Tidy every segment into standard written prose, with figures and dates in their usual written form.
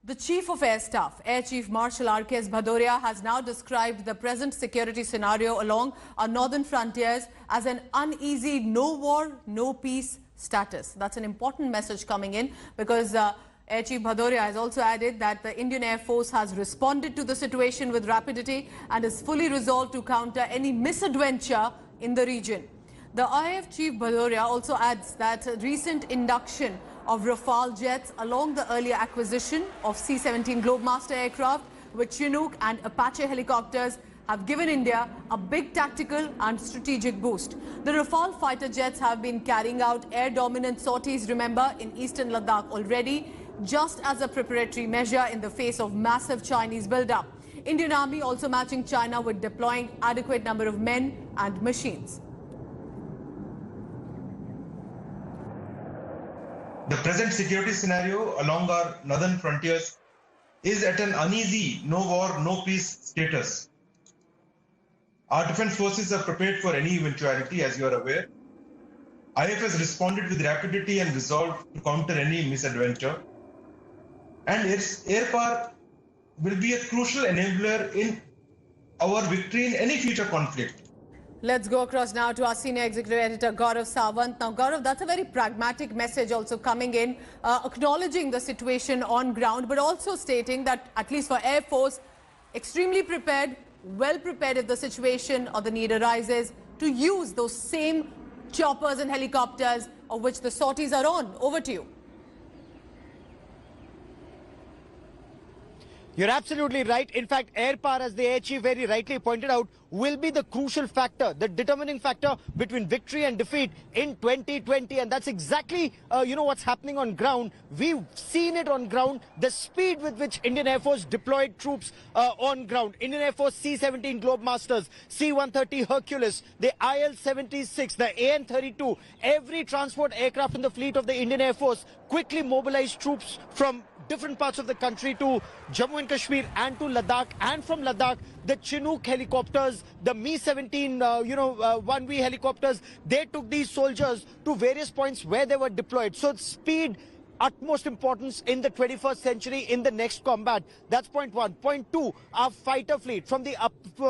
The Chief of Air Staff, Air Chief Marshal R.K.S. Bhadoria, has now described the present security scenario along our northern frontiers as an uneasy no war, no peace status. That's an important message coming in because Air Chief Bhadoria has also added that the Indian Air Force has responded to the situation with rapidity and is fully resolved to counter any misadventure in the region. The IAF Chief Bhadoria also adds that recent induction of Rafale jets along the earlier acquisition of C-17 Globemaster aircraft with Chinook and Apache helicopters have given India a big tactical and strategic boost. The Rafale fighter jets have been carrying out air dominant sorties, remember, in eastern Ladakh already, just as a preparatory measure in the face of massive Chinese buildup. Indian Army also matching China with deploying adequate number of men and machines. The present security scenario along our northern frontiers is at an uneasy no war, no peace status. Our defense forces are prepared for any eventuality, as you are aware. IAF has responded with rapidity and resolve to counter any misadventure. And its air power will be a crucial enabler in our victory in any future conflict. Let's go across now to our senior executive editor, Gaurav Sawant. Now, Gaurav, that's a very pragmatic message also coming in, acknowledging the situation on ground, but also stating that, at least for Air Force, extremely prepared, well prepared if the situation or the need arises, to use those same choppers and helicopters of which the sorties are on. Over to you. You're absolutely right. In fact, air power, as the Air Chief very rightly pointed out, will be the crucial factor, the determining factor between victory and defeat in 2020. And that's exactly, what's happening on ground. We've seen it on ground, the speed with which Indian Air Force deployed troops on ground. Indian Air Force C-17 Globemasters, C-130 Hercules, the IL-76, the AN-32, every transport aircraft in the fleet of the Indian Air Force quickly mobilized troops from different parts of the country to Jammu and Kashmir and to Ladakh, and from Ladakh the Chinook helicopters, the Mi-17 1V helicopters, they took these soldiers to various points where they were deployed. So speed, utmost importance in the 21st century in the next combat. That's point one. Point two, our fighter fleet, from the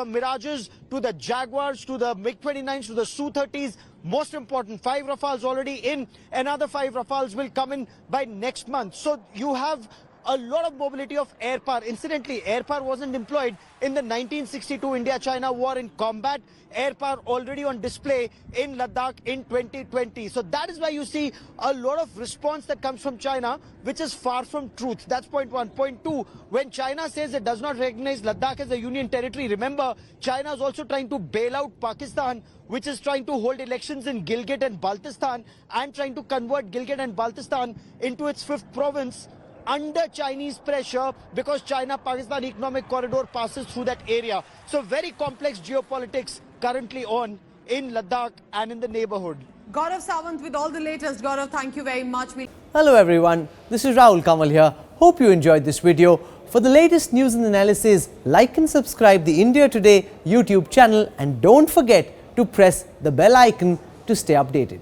Mirages to the Jaguars to the MiG-29s to the Su-30s. Most important, 5 Rafales already in. Another 5 Rafales will come in by next month. So you have a lot of mobility of air power. Incidentally, air power wasn't employed in the 1962 India-China war in combat. Air power already on display in Ladakh in 2020. So that is why you see a lot of response that comes from China, which is far from truth. That's point one. Point two, when China says it does not recognize Ladakh as a union territory, remember, China is also trying to bail out Pakistan, which is trying to hold elections in Gilgit and Baltistan and trying to convert Gilgit and Baltistan into its 5th province under Chinese pressure, because China-Pakistan economic corridor passes through that area. So very complex geopolitics currently on in Ladakh and in the neighborhood. Gaurav Sawant with all the latest. Gaurav, thank you very much. Hello everyone, this is Rahul Kamal here. Hope you enjoyed this video. For the latest news and analysis, like and subscribe the India Today YouTube channel, and don't forget to press the bell icon to stay updated.